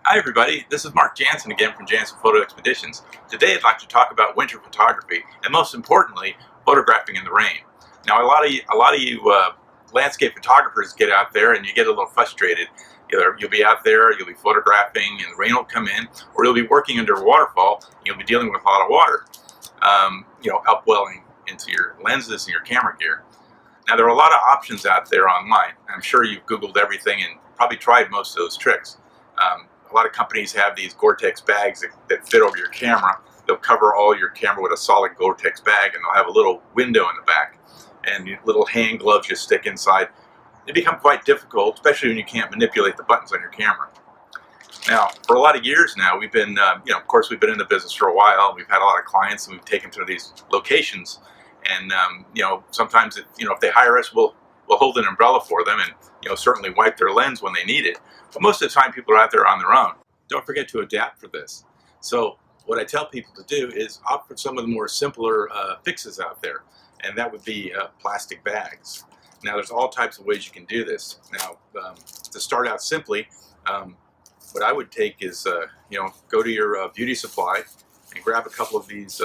Hi everybody, this is Mark Jansen again from Jansen Photo Expeditions. Today I'd like to talk about winter photography and most importantly, photographing in the rain. Now a lot of you landscape photographers get out there and you get a little frustrated. Either you'll be out there, you'll be photographing and the rain will come in, or you'll be working under a waterfall and you'll be dealing with a lot of water, upwelling into your lenses and your camera gear. Now there are a lot of options out there online. I'm sure you've Googled everything and probably tried most of those tricks. A lot of companies have these Gore-Tex bags that fit over your camera. They'll cover all your camera with a solid Gore-Tex bag, and they'll have a little window in the back, and little hand gloves you stick inside. They become quite difficult, especially when you can't manipulate the buttons on your camera. Now, for a lot of years now, we've been, of course, we've been in the business for a while. We've had a lot of clients, and we've taken to these locations. And sometimes, if they hire us, we'll hold an umbrella for them, and certainly wipe their lens when they need it. But most of the time, people are out there on their own. Don't forget to adapt for this. So what I tell people to do is opt for some of the more simpler fixes out there, and that would be plastic bags. Now, there's all types of ways you can do this. Now, to start out simply, what I would take is, go to your beauty supply and grab a couple of these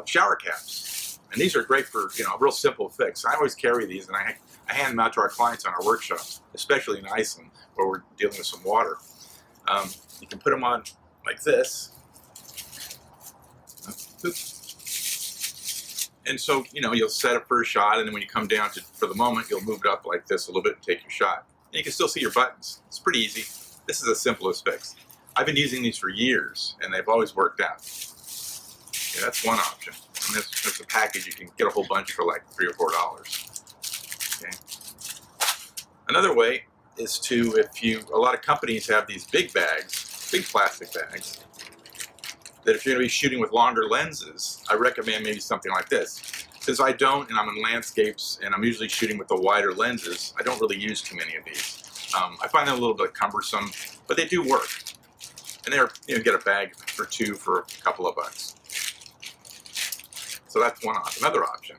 shower caps. And these are great for a real simple fix. I always carry these, and I hand them out to our clients on our workshops, especially in Iceland, where we're dealing with some water. You can put them on like this. And so, you'll set up for a shot, and then when you come down for the moment, you'll move it up like this a little bit and take your shot. And you can still see your buttons. It's pretty easy. This is the simplest fix. I've been using these for years, and they've always worked out. Yeah, that's one option. And there's a package. You can get a whole bunch for like $3 or $4. Okay. Another way is a lot of companies have these big bags, big plastic bags, that if you're going to be shooting with longer lenses, I recommend maybe something like this. Since I don't, and I'm in landscapes, and I'm usually shooting with the wider lenses, I don't really use too many of these. I find them a little bit cumbersome, but they do work. And they're, get a bag or two for a couple of bucks. So that's one option. Another option.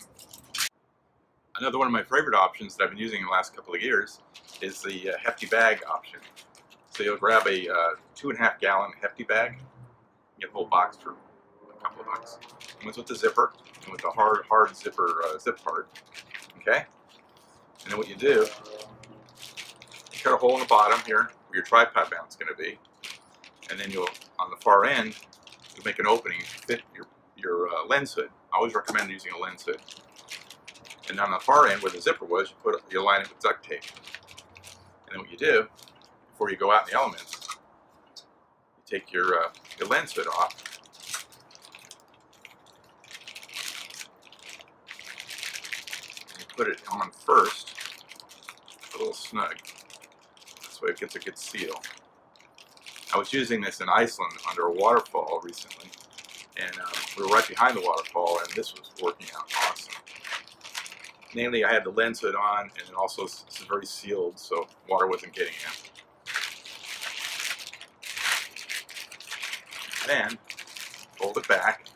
Another one of my favorite options that I've been using in the last couple of years is the hefty bag option. So you'll grab a 2.5 gallon hefty bag, get a whole box for a couple of bucks. It comes with the zipper, and with the hard zipper zip part. Okay? And then what you do, you cut a hole in the bottom here where your tripod mount's going to be, and then on the far end, you'll make an opening to fit your lens hood. I always recommend using a lens hood. And on the far end where the zipper was, you line it with duct tape. And then what you do, before you go out in the elements, you take your lens hood off. And you put it on first, a little snug. This way it gets a good seal. I was using this in Iceland under a waterfall recently. And we were right behind the waterfall, and this was working out awesome. Namely, I had the lens hood on, and also it's very sealed, so water wasn't getting in. Then, fold it back.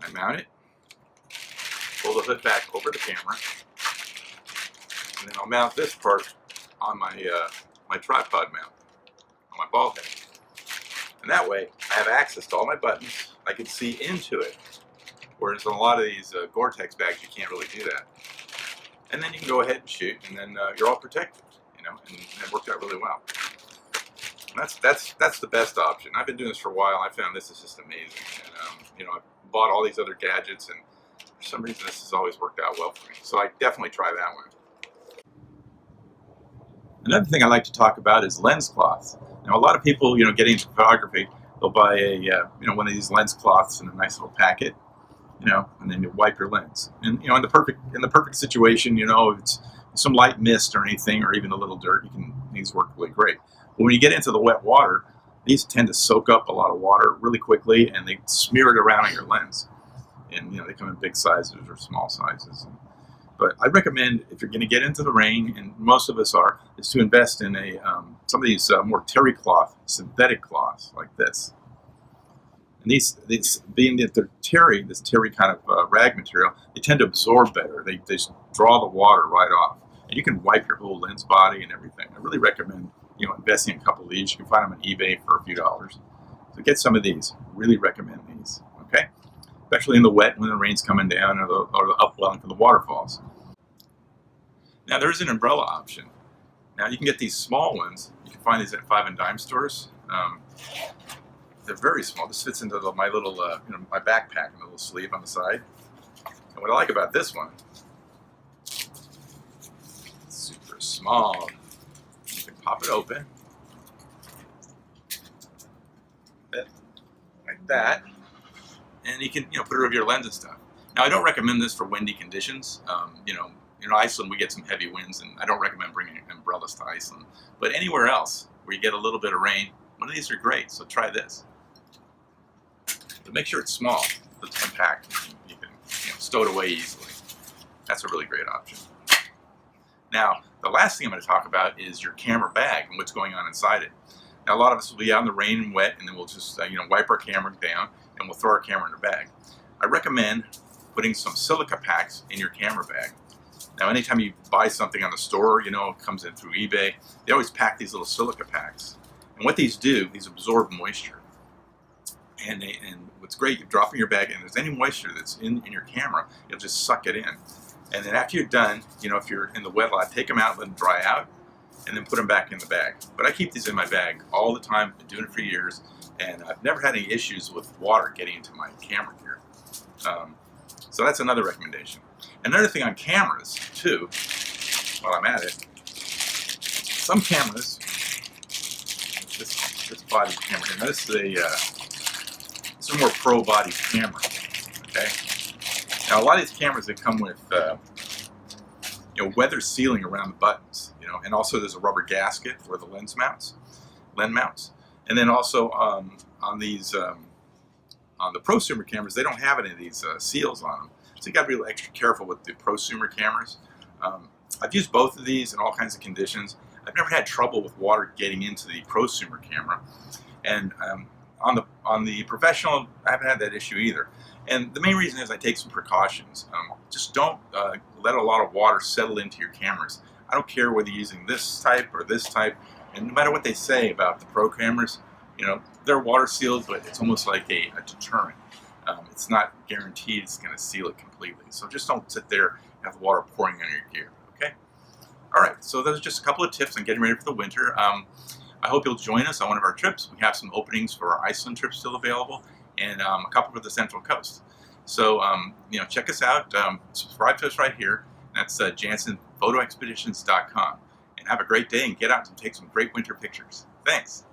I mount it, pull the hood back over the camera, and then I'll mount this part on my tripod mount, on my ball head. And that way, I have access to all my buttons. I can see into it. Whereas in a lot of these Gore-Tex bags, you can't really do that. And then you can go ahead and shoot, and then you're all protected, and it worked out really well. And that's the best option. I've been doing this for a while. I found this is just amazing. And I bought all these other gadgets, and for some reason, this has always worked out well for me. So I definitely try that one. Another thing I like to talk about is lens cloths. Now, a lot of people, getting into photography, they'll buy one of these lens cloths in a nice little packet, and then you wipe your lens. And in the perfect situation, if it's some light mist or anything, or even a little dirt, these work really great. But when you get into the wet water, these tend to soak up a lot of water really quickly, and they smear it around on your lens. And they come in big sizes or small sizes. But I recommend, if you're going to get into the rain, and most of us are, is to invest in some of these more terry cloth, synthetic cloths like this. And these being that they're terry, this terry kind of rag material, they tend to absorb better. They just draw the water right off. And you can wipe your whole lens body and everything. I really recommend investing in a couple of these. You can find them on eBay for a few dollars. So get some of these. Really recommend these. Okay, especially in the wet when the rain's coming down or the upwelling from the waterfalls. Now there is an umbrella option. Now you can get these small ones. You can find these at 5 and dime stores. They're very small. This fits into my little, my backpack and the little sleeve on the side. And what I like about this one, it's super small. You can pop it open, like that, and you can, put it over your lens and stuff. Now I don't recommend this for windy conditions. In Iceland we get some heavy winds, and I don't recommend bringing umbrellas to Iceland. But anywhere else where you get a little bit of rain, one of these are great. So try this. But make sure it's small, it's compact. You can stow it away easily. That's a really great option. Now, the last thing I'm going to talk about is your camera bag and what's going on inside it. Now, a lot of us will be out in the rain and wet, and then we'll just wipe our camera down and we'll throw our camera in a bag. I recommend putting some silica packs in your camera bag. Now, anytime you buy something on the store, it comes in through eBay, they always pack these little silica packs. And what these do, these absorb moisture. And what's great, you drop in your bag, and if there's any moisture that's in your camera, you'll just suck it in. And then after you're done, if you're in the wet lot, take them out, let them dry out, and then put them back in the bag. But I keep these in my bag all the time, been doing it for years, and I've never had any issues with water getting into my camera gear. So that's another recommendation. Another thing on cameras, too, while I'm at it, some cameras, this body camera here, now this is it's a more pro body camera, okay? Now a lot of these cameras, they come with weather sealing around the buttons, and also there's a rubber gasket for the lens mounts, and then also on these on the prosumer cameras, they don't have any of these seals on them, so you got to be extra careful with the prosumer cameras. I've used both of these in all kinds of conditions. I've never had trouble with water getting into the prosumer camera, and on the professional, I haven't had that issue either. And the main reason is I take some precautions. Just don't let a lot of water settle into your cameras. I don't care whether you're using this type or this type, and no matter what they say about the pro cameras, they're water sealed, but it's almost like a deterrent. It's not guaranteed it's going to seal it completely. So just don't sit there and have water pouring on your gear, okay? All right, so those are just a couple of tips on getting ready for the winter. I hope you'll join us on one of our trips. We have some openings for our Iceland trip still available, and a couple for the Central Coast. So, check us out. Subscribe to us right here. That's JanssenPhotoExpeditions.com. And have a great day and get out and take some great winter pictures. Thanks.